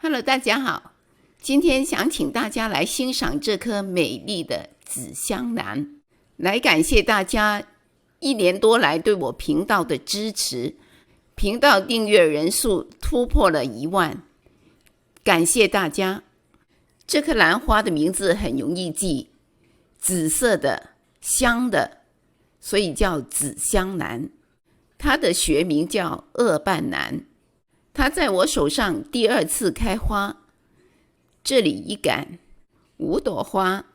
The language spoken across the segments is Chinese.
Hello， 大家好，今天想请大家来欣赏这颗美丽的紫香兰，来感谢大家1年多来对我频道的支持，频道订阅人数突破了1万，感谢大家。这颗兰花的名字很容易记，紫色的，香的，所以叫紫香兰。它的学名叫二瓣兰。它在我手上第2次开花，这里1杆5朵花，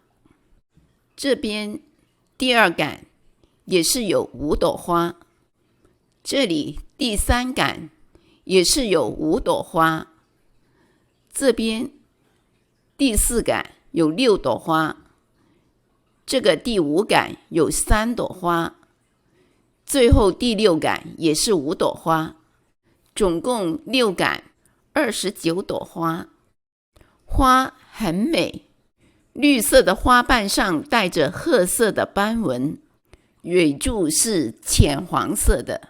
这边第2杆也是有5朵花，这里第3杆也是有5朵花，这边第4杆有6朵花，这个第5杆有3朵花，最后第6杆也是5朵花，总共6杆29朵花。花很美，绿色的花瓣上带着褐色的斑纹，蕊柱是浅黄色的。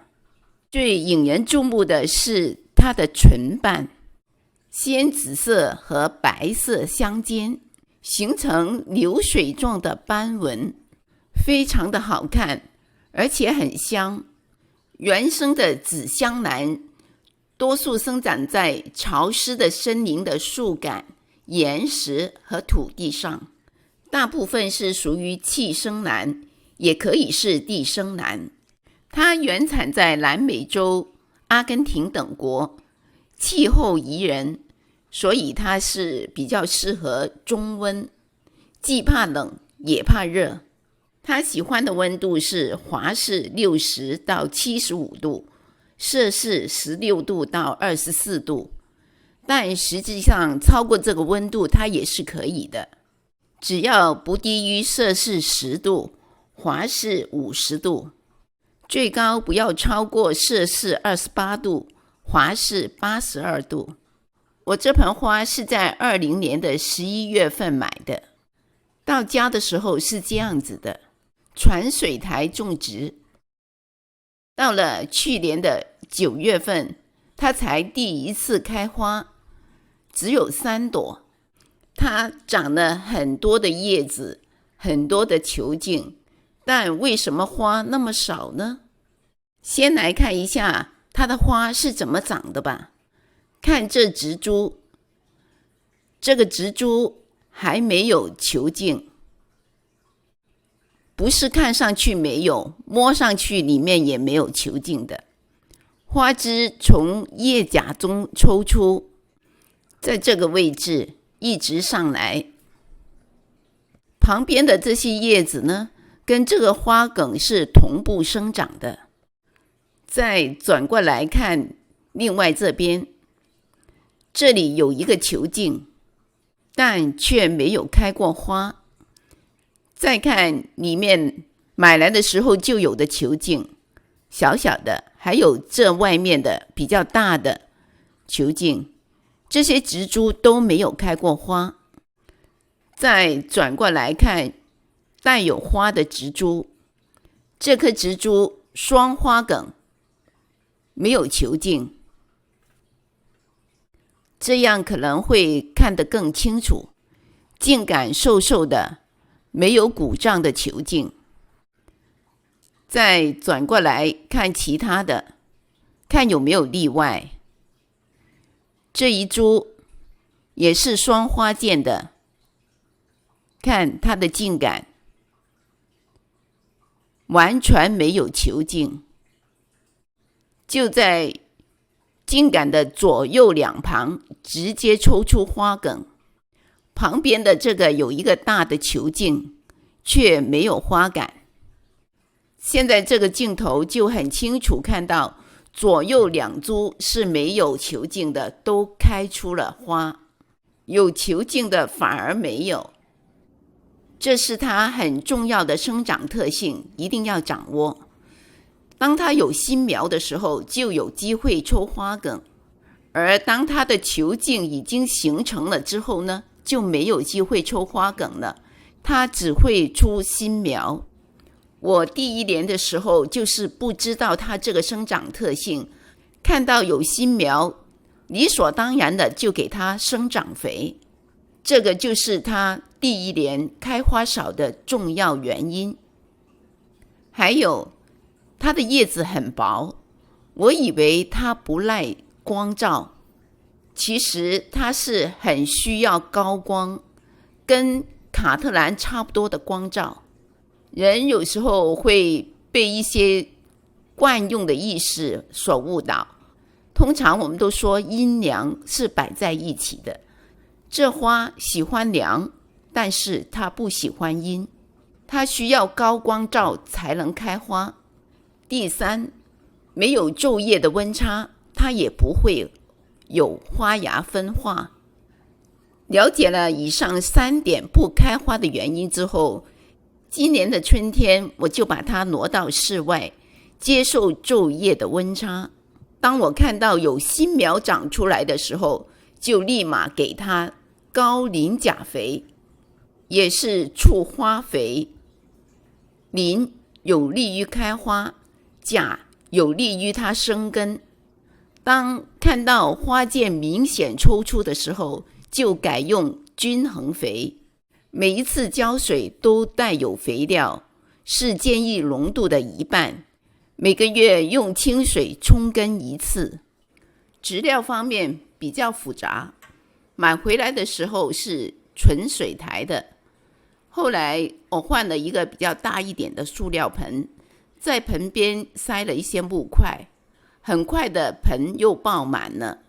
最引人注目的是它的唇瓣，鲜紫色和白色相间，形成流水状的斑纹，非常的好看，而且很香。原生的紫香兰多数生长在潮湿的森林的树干、岩石和土地上，大部分是属于气生兰，也可以是地生兰。它原产在南美洲、阿根廷等国，气候宜人，所以它是比较适合中温，既怕冷也怕热。它喜欢的温度是华氏60到75度，摄氏16度到24度，但实际上超过这个温度它也是可以的，只要不低于摄氏10度，华氏50度，最高不要超过摄氏28度，华氏82度。我这盆花是在20年的11月份买的，到家的时候是这样子的，传水台种植。到了去年的9月份，它才第1次开花，只有3朵。它长了很多的叶子，很多的球茎，但为什么花那么少呢？先来看一下它的花是怎么长的吧。看这植株，这个植株还没有球茎，不是看上去没有，摸上去里面也没有球茎的。花枝从叶荚中抽出，在这个位置一直上来。旁边的这些叶子呢，跟这个花梗是同步生长的。再转过来看另外这边，这里有一个球茎，但却没有开过花。再看里面买来的时候就有的球茎，小小的，还有这外面的比较大的球茎，这些植株都没有开过花。再转过来看带有花的植株，这棵植株双花梗，没有球茎，这样可能会看得更清楚。茎杆瘦瘦的，没有鼓胀的球茎。再转过来看其他的，看有没有例外。这一株也是双花剑的，看它的茎杆完全没有球茎，就在茎杆的左右两旁直接抽出花梗，旁边的这个有一个大的球茎，却没有花杆。现在这个镜头就很清楚看到左右2株是没有球茎的，都开出了花，有球茎的反而没有。这是它很重要的生长特性，一定要掌握。当它有新苗的时候，就有机会抽花梗，而当它的球茎已经形成了之后呢，就没有机会抽花梗了，它只会出新苗。我第1年的时候就是不知道它这个生长特性，看到有新苗理所当然的就给它生长肥，这个就是它第一年开花少的重要原因。还有它的叶子很薄，我以为它不耐光照，其实它是很需要高光，跟卡特兰差不多的光照。人有时候会被一些惯用的意识所误导，通常我们都说阴凉是摆在一起的，这花喜欢凉，但是它不喜欢阴，它需要高光照才能开花。第三，没有昼夜的温差，它也不会有花芽分化。了解了以上3点不开花的原因之后，今年的春天我就把它挪到室外，接受昼夜的温差。当我看到有新苗长出来的时候，就立马给它高磷钾肥，也是促花肥。磷有利于开花，钾有利于它生根。当看到花剑明显抽出的时候，就改用均衡肥。每一次浇水都带有肥料，是建议浓度的1半。每个月用清水冲根1次。质料方面比较复杂，买回来的时候是纯水苔的，后来我换了一个比较大一点的塑料盆，在盆边塞了一些木块，很快的盆又爆满了。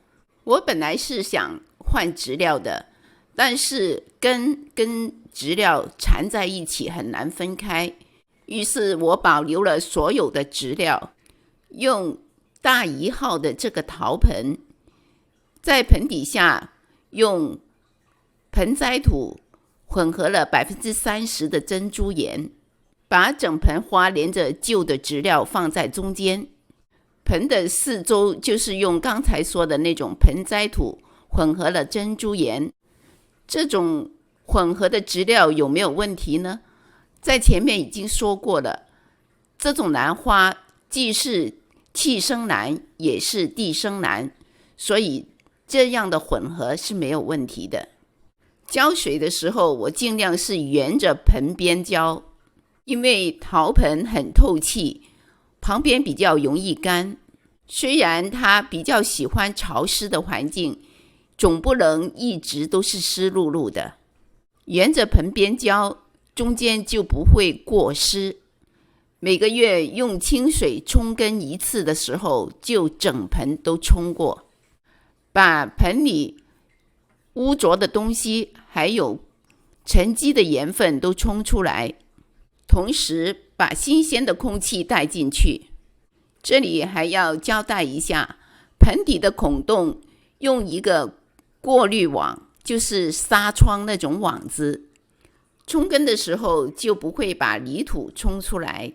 我本来是想换质料的，但是根跟质料缠在一起很难分开，于是我保留了所有的质料，用大1号的这个陶盆，在盆底下用盆栽土混合了 30% 的珍珠岩，把整盆花连着旧的质料放在中间，盆的四周就是用刚才说的那种盆栽土混合了珍珠岩。这种混合的质料有没有问题呢？在前面已经说过了，这种兰花既是气生兰也是地生兰，所以这样的混合是没有问题的。浇水的时候我尽量是沿着盆边浇，因为陶盆很透气，旁边比较容易干。虽然它比较喜欢潮湿的环境，总不能一直都是湿漉漉的。沿着盆边浇，中间就不会过湿。每个月用清水冲根1次的时候，就整盆都冲过，把盆里污浊的东西还有沉积的盐分都冲出来，同时把新鲜的空气带进去。这里还要交代一下，盆底的孔洞用一个过滤网，就是纱窗那种网子，冲根的时候就不会把泥土冲出来。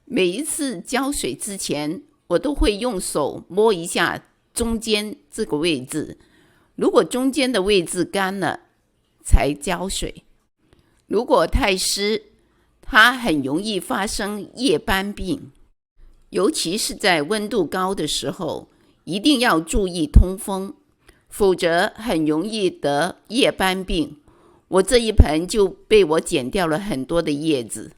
每一次浇水之前，我都会用手摸一下中间这个位置，如果中间的位置干了才浇水。如果太湿，它很容易发生叶斑病，尤其是在温度高的时候，一定要注意通风，否则很容易得叶斑病。我这一盆就被我剪掉了很多的叶子。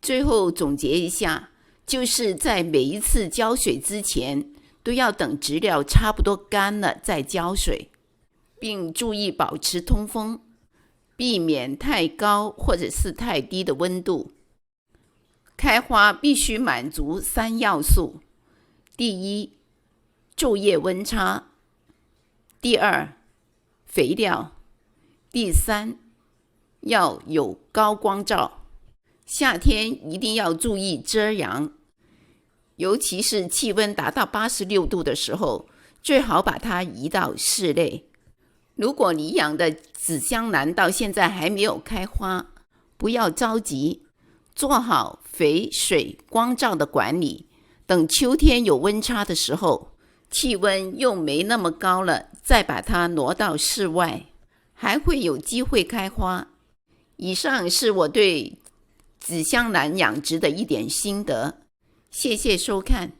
最后总结一下，就是在每一次浇水之前，都要等质料差不多干了再浇水，并注意保持通风，避免太高或者是太低的温度。开花必须满足3要素：第一，昼夜温差；第二，肥料；第三，要有高光照。夏天一定要注意遮阳，尤其是气温达到86度的时候，最好把它移到室内。如果你养的紫香兰到现在还没有开花，不要着急，做好肥、水、光照的管理。等秋天有温差的时候，气温又没那么高了，再把它挪到室外，还会有机会开花。以上是我对紫香兰养殖的一点心得，谢谢收看。